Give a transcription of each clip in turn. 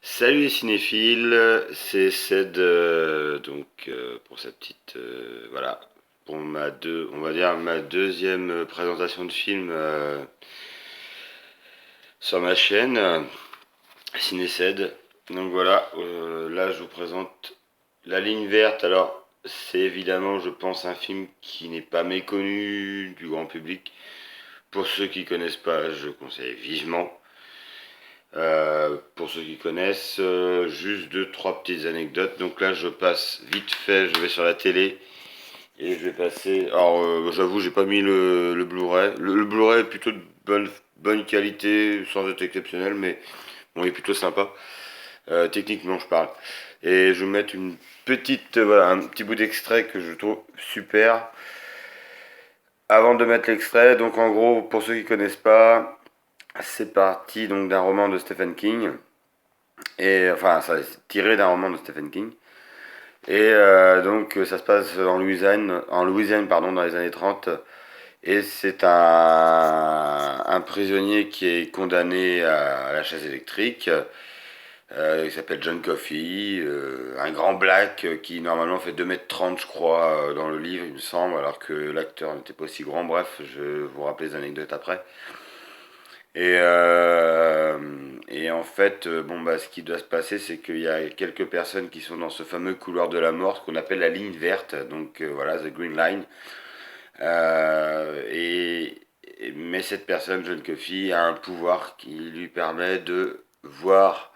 Salut les cinéphiles, c'est Ced pour sa petite voilà pour on va dire ma deuxième présentation de film sur ma chaîne Ciné Ced. Donc voilà, là je vous présente La Ligne Verte. Alors c'est évidemment je pense un film qui n'est pas méconnu du grand public. Pour ceux qui connaissent pas, je conseille vivement. Pour ceux qui connaissent, juste deux, trois petites anecdotes. Donc là, je passe vite fait, je vais sur la télé et je vais passer. Alors, j'avoue, j'ai pas mis le Blu-ray. Le Blu-ray est plutôt de bonne qualité, sans être exceptionnel, mais bon, il est plutôt sympa. Techniquement, je parle. Et je vais mettre une petite, voilà, un petit bout d'extrait que je trouve super. Avant de mettre l'extrait, donc en gros, pour ceux qui connaissent pas, c'est parti donc d'un roman de Stephen King. Et enfin, ça c'est tiré d'un roman de Stephen King. Et ça se passe en Louisiane pardon, dans les années 30. Et c'est un prisonnier qui est condamné à la chaise électrique. Il s'appelle John Coffey, un grand black qui normalement fait 2,30 m je crois dans le livre il me semble, alors que l'acteur n'était pas aussi grand. Bref, je vais vous rappeler les anecdotes après. Et en fait, bon, bah, ce qui doit se passer, c'est qu'il y a quelques personnes qui sont dans ce fameux couloir de la mort, ce qu'on appelle la ligne verte, donc voilà, the green line. Mais cette personne, John Coffey, a un pouvoir qui lui permet de voir,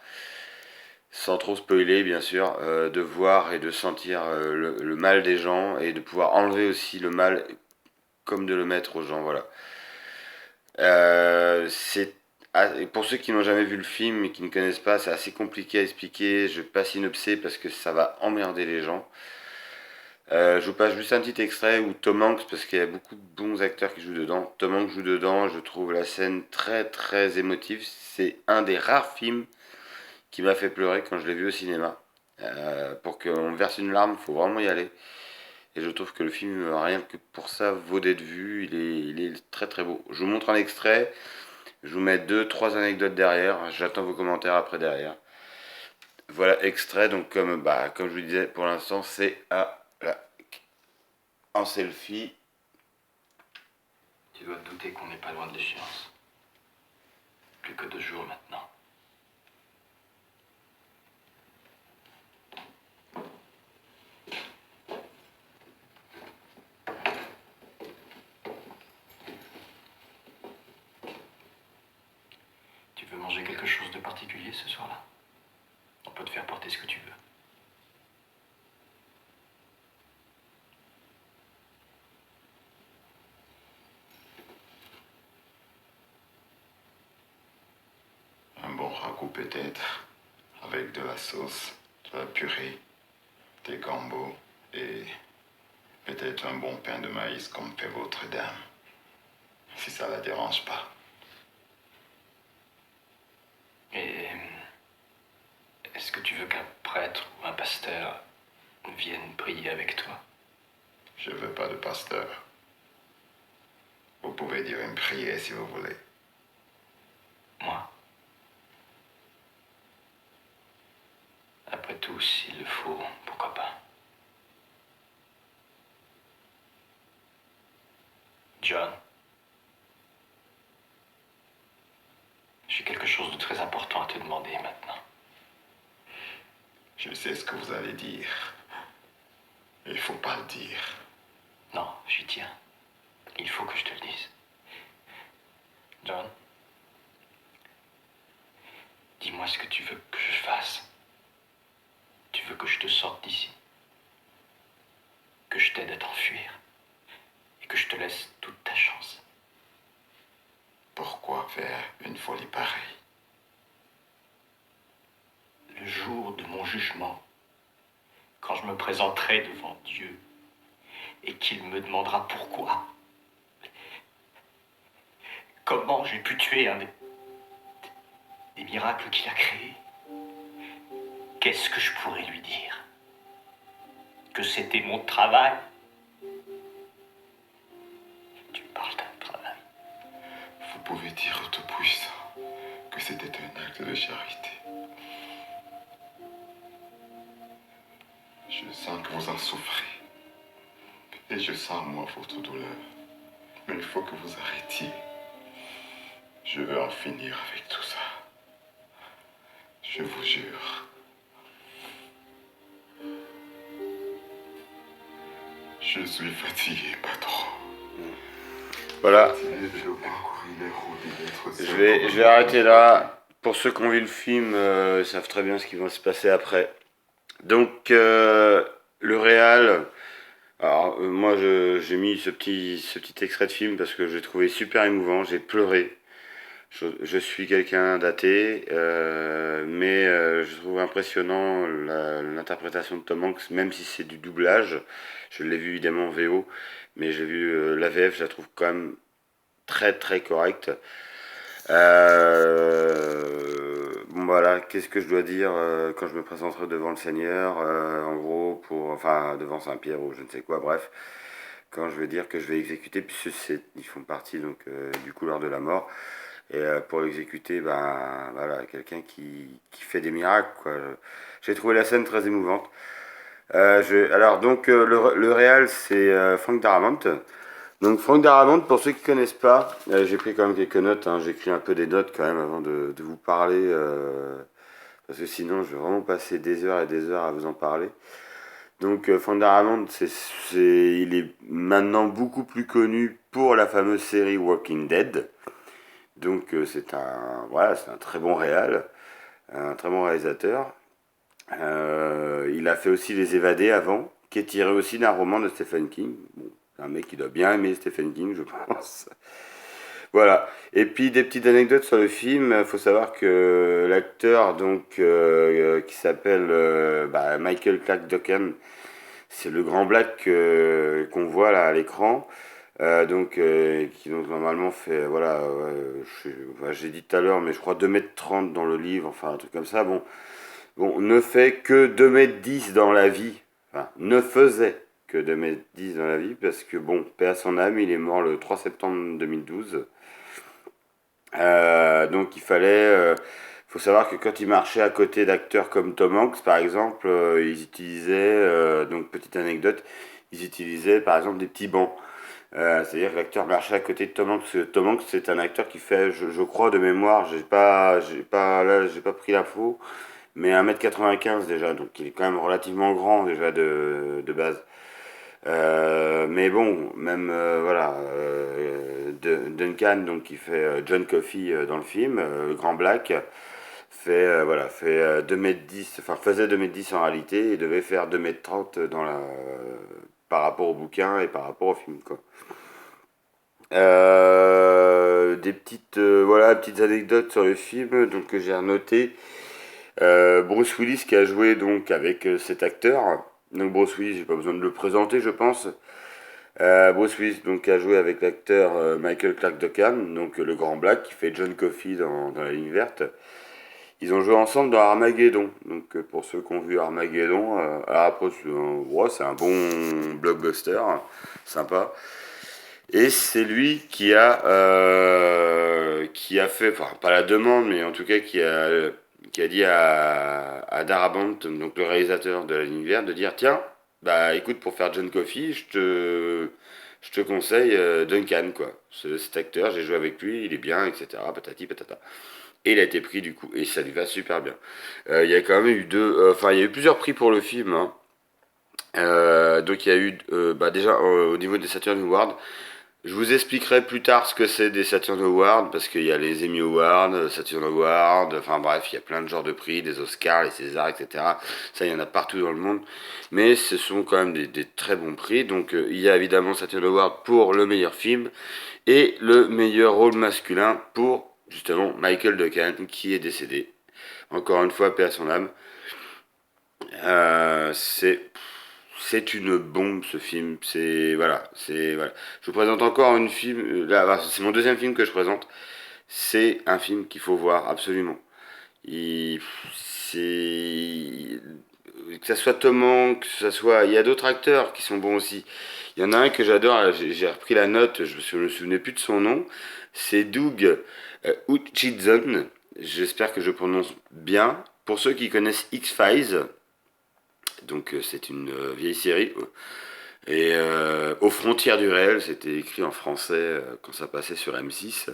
sans trop spoiler bien sûr, de voir et de sentir le mal des gens et de pouvoir enlever aussi le mal comme de le mettre aux gens, voilà. C'est pour ceux qui n'ont jamais vu le film et qui ne connaissent pas, c'est assez compliqué à expliquer. Je vais pas synopser parce que ça va emmerder les gens. Je vous passe juste un petit extrait où Tom Hanks, parce qu'il y a beaucoup de bons acteurs qui jouent dedans. Tom Hanks joue dedans. Je trouve la scène très très émotive. C'est un des rares films qui m'a fait pleurer quand je l'ai vu au cinéma. Pour qu'on verse une larme, il faut vraiment y aller. Et je trouve que le film, rien que pour ça, vaut d'être vu. Il est très très beau. Je vous montre un extrait. Je vous mets deux, trois anecdotes derrière. J'attends vos commentaires après derrière. Voilà, extrait. Donc, comme je vous disais, pour l'instant, c'est en selfie. Tu dois te douter qu'on n'est pas loin de l'échéance. Plus que 2 jours maintenant. Tu veux manger quelque chose de particulier ce soir-là? On peut te faire porter ce que tu veux. Un bon ragoût peut-être, avec de la sauce, de la purée, des gambos et peut-être un bon pain de maïs comme fait votre dame, si ça la dérange pas. Et est-ce que tu veux qu'un prêtre ou un pasteur vienne prier avec toi? Je veux pas de pasteur. Vous pouvez dire une prière si vous voulez. Moi? Après tout, s'il le faut, pourquoi pas? John, j'ai quelque chose de très important à te demander maintenant. Je sais ce que vous allez dire. Il faut pas le dire. Non, j'y tiens. Il faut que je te le dise. John, dis-moi ce que tu veux que je fasse. Tu veux que je te sorte d'ici? Que je t'aide à t'enfuir? Et que je te laisse toute ta chance? Pourquoi faire une folie pareille? Le jour de mon jugement, quand je me présenterai devant Dieu et qu'il me demandera pourquoi, comment j'ai pu tuer un des miracles qu'il a créés, qu'est-ce que je pourrais lui dire? Que c'était mon travail? Tu parles d'un travail. Vous pouvez dire au Tout-Puissant que c'était un acte de charité. sens que vous en souffrez. Et je sens, moi, votre douleur. Mais il faut que vous arrêtiez. Je veux en finir avec tout ça. Je vous jure. Je suis fatigué, patron. Voilà, Je dois courir les routes et d'être je vais arrêter là. Pour ceux qui ont vu le film, ils savent très bien ce qui va se passer après. Donc, le réal. Alors, moi, j'ai mis ce petit extrait de film parce que j'ai trouvé super émouvant. J'ai pleuré. Je suis quelqu'un d'athée, mais je trouve impressionnant l'interprétation de Tom Hanks, même si c'est du doublage. Je l'ai vu évidemment en VO, mais j'ai vu la VF, je la trouve quand même très très correcte. Bon voilà, qu'est-ce que je dois dire quand je me présenterai devant le Seigneur, en gros, enfin devant Saint-Pierre ou je ne sais quoi, bref, quand je vais dire que je vais exécuter, puisque ils font partie donc du couloir de la mort. Et pour l'exécuter, ben voilà, quelqu'un qui fait des miracles, quoi. J'ai trouvé la scène très émouvante. Alors donc le réal c'est Frank Darabont. Donc Frank Darabont, pour ceux qui connaissent pas, j'ai pris quand même quelques notes, hein, j'ai écrit un peu des notes quand même avant de vous parler, parce que sinon je vais vraiment passer des heures et des heures à vous en parler. Donc Frank Darabont, il est maintenant beaucoup plus connu pour la fameuse série Walking Dead. Donc c'est un très bon réal, un très bon réalisateur. Il a fait aussi Les Évadés avant, qui est tiré aussi d'un roman de Stephen King. Bon, c'est un mec qui doit bien aimer Stephen King, je pense. Voilà. Et puis des petites anecdotes sur le film. Il faut savoir que l'acteur donc qui s'appelle Michael Clark Duncan, c'est le grand black qu'on voit là à l'écran. Qui donc normalement fait, voilà, j'ai dit tout à l'heure, mais je crois 2,30 m dans le livre, enfin un truc comme ça. Bon, ne fait que 2,10 m dans la vie, enfin, ne faisait que 2,10 m dans la vie, parce que bon, paix à son âme, il est mort le 3 septembre 2012. Donc faut savoir que quand il marchait à côté d'acteurs comme Tom Hanks, par exemple, ils utilisaient, donc petite anecdote, ils utilisaient par exemple des petits bancs. C'est-à-dire que l'acteur marchait à côté de Tom Hanks. Tom Hanks, c'est un acteur qui fait, je crois de mémoire, j'ai pas pris l'info, mais 1,95 m déjà, donc il est quand même relativement grand déjà de base. Mais bon, même voilà, Duncan, donc qui fait John Coffey dans le film, le Grand Black, fait 2,10 m, enfin faisait 2,10 m en réalité et devait faire 2,30 m par rapport au bouquin et par rapport au film, quoi. Des petites anecdotes sur le film donc que j'ai annoté. Bruce Willis qui a joué donc avec cet acteur. Donc Bruce Willis, j'ai pas besoin de le présenter, je pense. Bruce Willis donc a joué avec l'acteur Michael Clark Duncan, donc le Grand Black qui fait John Coffey dans La Ligne Verte. Ils ont joué ensemble dans Armageddon. Donc pour ceux qui ont vu Armageddon, après c'est un bon blockbuster, hein, sympa. Et c'est lui qui a fait, enfin pas la demande, mais en tout cas qui a dit à Darabont, donc le réalisateur de La Ligne Verte, de dire tiens, bah écoute, pour faire John Coffey, je te conseille Duncan, quoi. Cet acteur, j'ai joué avec lui, il est bien, etc. Patati patata. Et il a été pris du coup, et ça lui va super bien. Il y a quand même eu il y a eu plusieurs prix pour le film, hein. Donc il y a eu, déjà au niveau des Saturn Awards, je vous expliquerai plus tard ce que c'est des Saturn Awards, parce qu'il y a les Emmy Awards, Saturn Awards, enfin bref, il y a plein de genres de prix, des Oscars, les Césars, etc. Ça, il y en a partout dans le monde. Mais ce sont quand même des très bons prix. Donc il y a évidemment Saturn Award pour le meilleur film, et le meilleur rôle masculin pour, justement, Michael Duncan, qui est décédé. Encore une fois, paix à son âme. Euh, c'est c'est une bombe ce film. Voilà. Je vous présente encore une film. Là, c'est mon deuxième film que je présente. C'est un film qu'il faut voir absolument. Il, c'est que ça soit Tom Hanks, que ça soit. Il y a d'autres acteurs qui sont bons aussi. Il y en a un que j'adore. J'ai repris la note. Je me souvenais plus de son nom. C'est Doug Hutchison. J'espère que je prononce bien. Pour ceux qui connaissent X-Files, Donc c'est une vieille série. Et aux frontières du réel, c'était écrit en français quand ça passait sur M6.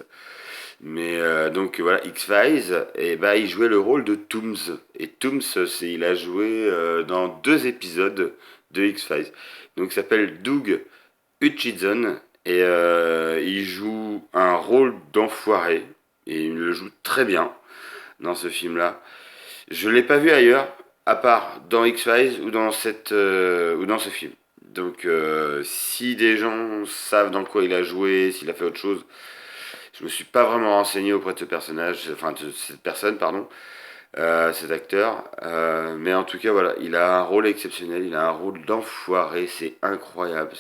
Mais donc voilà, X-Files, et bah, il jouait le rôle de Tooms. Et Tooms, il a joué dans 2 épisodes de X-Files. Donc il s'appelle Doug Hutchison et il joue un rôle d'enfoiré. Et il le joue très bien dans ce film-là. Je l'ai pas vu ailleurs, à part dans X-Files ou dans ce film. Donc si des gens savent dans quoi il a joué, s'il a fait autre chose, je me suis pas vraiment renseigné auprès de ce personnage, enfin de cette personne, pardon, cet acteur. Mais en tout cas, voilà, il a un rôle exceptionnel, il a un rôle d'enfoiré, c'est incroyable.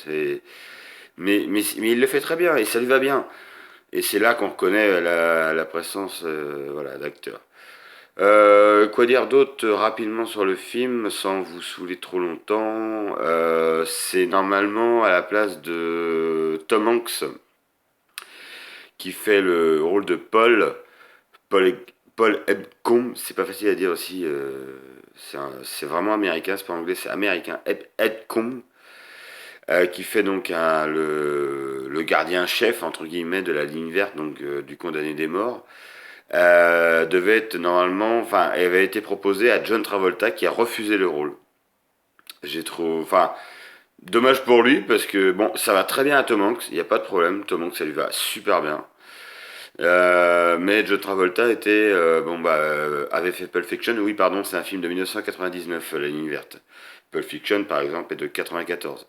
Mais il le fait très bien et ça lui va bien. Et c'est là qu'on reconnaît la présence voilà, d'acteur. Quoi dire d'autre rapidement sur le film sans vous saouler trop longtemps. C'est normalement à la place de Tom Hanks qui fait le rôle de Paul, Paul Ebcom, c'est pas facile à dire aussi, c'est vraiment américain, c'est pas anglais, c'est américain, Ebcom, qui fait donc le gardien-chef, entre guillemets, de la ligne verte, donc du condamné des morts, devait être normalement, enfin, elle avait été proposée à John Travolta qui a refusé le rôle. J'ai trop, enfin, dommage pour lui parce que bon, ça va très bien à Tom Hanks, il n'y a pas de problème, Tom Hanks ça lui va super bien. Mais John Travolta avait fait Pulp Fiction. Oui, pardon, c'est un film de 1999, La Ligne Verte. Pulp Fiction, par exemple, est de 94.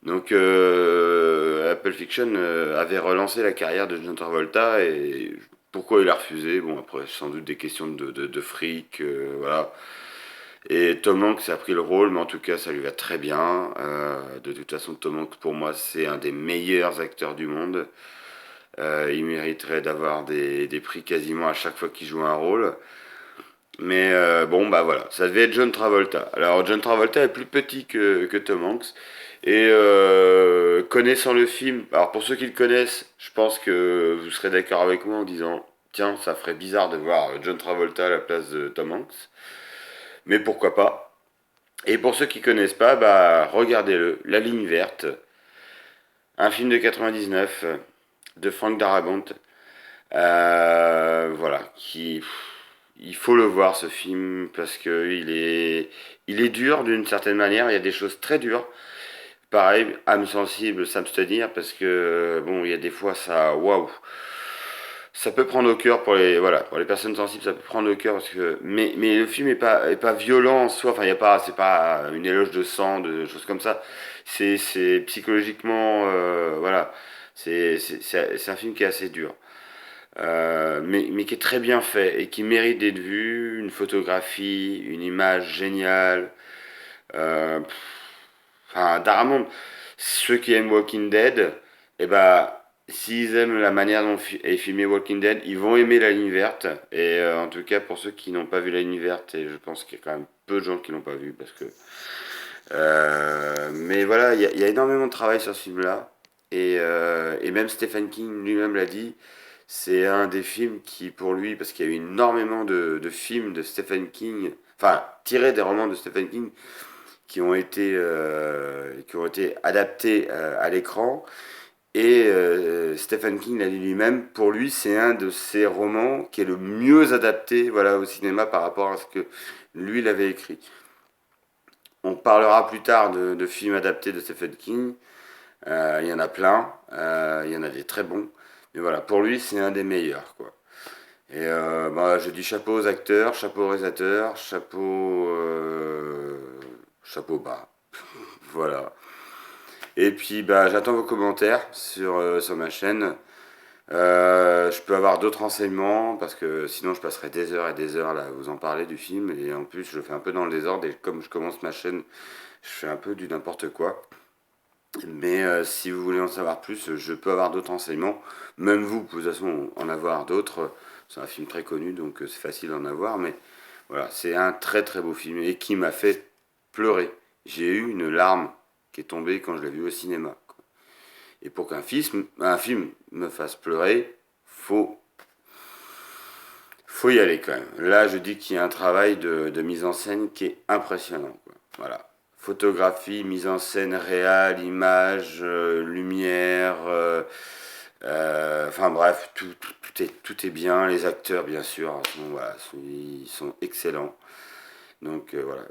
Donc, Pulp Fiction avait relancé la carrière de John Travolta et pourquoi il a refusé? Bon, après, sans doute des questions de fric, voilà. Et Tom Hanks a pris le rôle, mais en tout cas, ça lui va très bien. De toute façon, Tom Hanks, pour moi, c'est un des meilleurs acteurs du monde. Il mériterait d'avoir des prix quasiment à chaque fois qu'il joue un rôle. Mais bon, bah voilà, ça devait être John Travolta. Alors, John Travolta est plus petit que Tom Hanks. Et connaissant le film, alors pour ceux qui le connaissent, je pense que vous serez d'accord avec moi en disant, tiens, ça ferait bizarre de voir John Travolta à la place de Tom Hanks. Mais pourquoi pas? Et pour ceux qui connaissent pas, bah regardez-le, La Ligne Verte, un film de 99 de Frank Darabont. Voilà, il faut le voir ce film parce que il est dur d'une certaine manière. Il y a des choses très dures. Pareil, âme sensible, ça me se tenir parce que bon, il y a des fois ça, waouh, ça peut prendre au cœur pour les voilà, pour les personnes sensibles, ça peut prendre au cœur parce que mais le film est pas violent en soi. Enfin, il y a pas, c'est pas une éloge de sang, de choses comme ça. C'est psychologiquement, voilà, c'est un film qui est assez dur. Mais qui est très bien fait et qui mérite d'être vu, une photographie, une image géniale. Enfin, Daramond, ceux qui aiment Walking Dead, eh ben, s'ils aiment la manière dont est filmé Walking Dead, ils vont aimer La Ligne Verte. Et en tout cas, pour ceux qui n'ont pas vu La Ligne Verte, et je pense qu'il y a quand même peu de gens qui l'ont pas vu, parce que... mais voilà, il y a énormément de travail sur ce film-là. Et même Stephen King lui-même l'a dit, c'est un des films qui, pour lui, parce qu'il y a eu énormément de films de Stephen King, enfin, tirés des romans de Stephen King, qui ont été adaptés à l'écran. Et Stephen King l'a dit lui-même, pour lui, c'est un de ses romans qui est le mieux adapté voilà, au cinéma par rapport à ce que lui il avait écrit. On parlera plus tard de films adaptés de Stephen King. Il y en a plein, il y en a des très bons. Mais voilà, pour lui, c'est un des meilleurs, quoi. Et bah, je dis chapeau aux acteurs, chapeau aux réalisateurs, chapeau bas. Voilà. Et puis bah, j'attends vos commentaires sur ma chaîne. Je peux avoir d'autres renseignements parce que sinon je passerai des heures et des heures là à vous en parler du film. Et en plus, je fais un peu dans le désordre et comme je commence ma chaîne, je fais un peu du n'importe quoi. Mais si vous voulez en savoir plus, je peux avoir d'autres renseignements. Même vous, de toute façon, en avoir d'autres. C'est un film très connu, donc c'est facile d'en avoir. Mais voilà, c'est un très très beau film et qui m'a fait pleurer. J'ai eu une larme qui est tombée quand je l'ai vu au cinéma, quoi. Et pour un film me fasse pleurer, faut, faut y aller quand même. Là, je dis qu'il y a un travail de mise en scène qui est impressionnant, quoi. Voilà. Photographie, mise en scène réelle, image, lumière, enfin bref, tout est bien. Les acteurs, bien sûr, voilà, ils sont excellents. Donc voilà,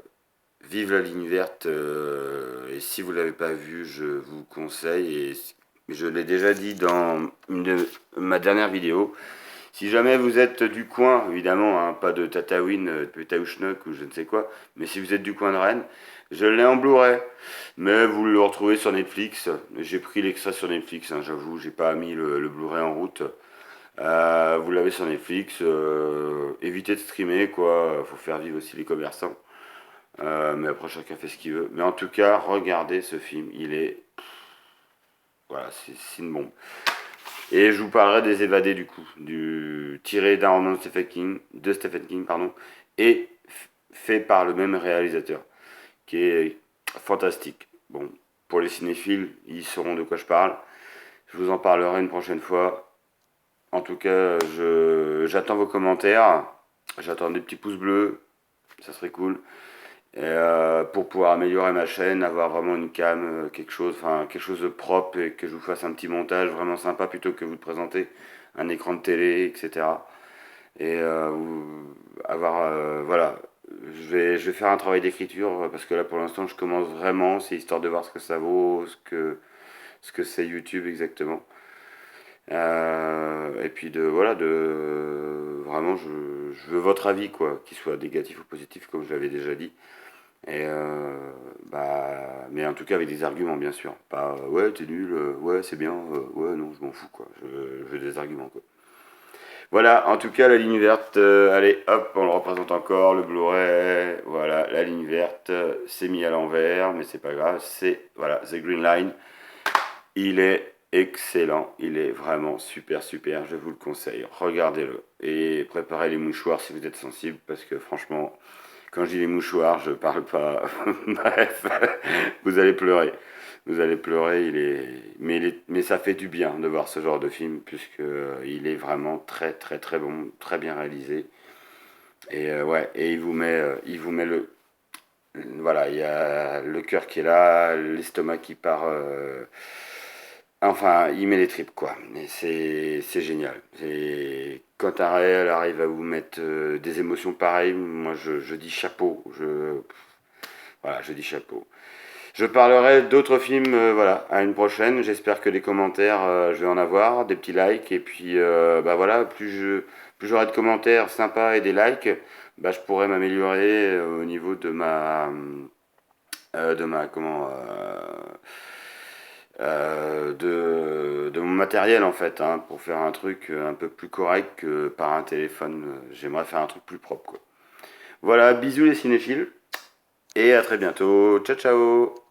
vive la ligne verte. Et si vous ne l'avez pas vu, je vous conseille. Et je l'ai déjà dit dans une de ma dernière vidéo. Si jamais vous êtes du coin, évidemment, hein, pas de Tataouine, de Taouchnok ou je ne sais quoi, mais si vous êtes du coin de Rennes, je l'ai en Blu-ray. Mais vous le retrouvez sur Netflix. J'ai pris l'extrait sur Netflix, hein, j'avoue, j'ai pas mis le Blu-ray en route. Vous l'avez sur Netflix. Évitez de streamer, quoi. Faut faire vivre aussi les commerçants. Mais après, chacun fait ce qu'il veut. Mais en tout cas, regardez ce film. Il est. Voilà, c'est une bombe. Et je vous parlerai des évadés du coup, du tiré d'un roman de Stephen King, pardon, et fait par le même réalisateur, qui est fantastique. Bon, pour les cinéphiles, ils sauront de quoi je parle. Je vous en parlerai une prochaine fois. En tout cas, j'attends vos commentaires, j'attends des petits pouces bleus, ça serait cool. Et, pour pouvoir améliorer ma chaîne, avoir vraiment une cam, quelque chose de propre et que je vous fasse un petit montage vraiment sympa plutôt que vous de présenter un écran de télé, etc. Et avoir, voilà, je vais faire un travail d'écriture parce que là pour l'instant je commence vraiment, c'est histoire de voir ce que ça vaut, ce que c'est YouTube exactement. Et puis de voilà de vraiment je veux votre avis quoi, qu'il soit négatif ou positif comme je l'avais déjà dit. Et mais en tout cas avec des arguments bien sûr. Pas ouais t'es nul, ouais c'est bien, ouais non je m'en fous quoi. Je veux des arguments quoi. Voilà, en tout cas la ligne verte, allez hop, on le représente encore, le Blu-ray, voilà, la ligne verte, c'est mis à l'envers, mais c'est pas grave, c'est voilà, The Green Line. Il est excellent, il est vraiment super super, je vous le conseille, regardez-le. Et préparez les mouchoirs si vous êtes sensible, parce que franchement, quand je dis les mouchoirs, je parle pas. Bref, vous allez pleurer. Vous allez pleurer, mais ça fait du bien de voir ce genre de film, puisque il est vraiment très très très bon, très bien réalisé. Et ouais, et il vous met voilà, il y a le cœur qui est là, l'estomac qui part. Enfin, il met les tripes, quoi. Et c'est génial. Et quand un réel arrive à vous mettre des émotions pareilles, moi je dis chapeau. Voilà, je dis chapeau. Je parlerai d'autres films, voilà, à une prochaine. J'espère que les commentaires, je vais en avoir, des petits likes. Et puis, bah voilà, plus j'aurai de commentaires sympas et des likes, bah je pourrai m'améliorer au niveau de ma, comment, de mon matériel en fait, hein, pour faire un truc un peu plus correct que par un téléphone. J'aimerais faire un truc plus propre, quoi. Voilà, bisous les cinéphiles, et à très bientôt. Ciao, ciao!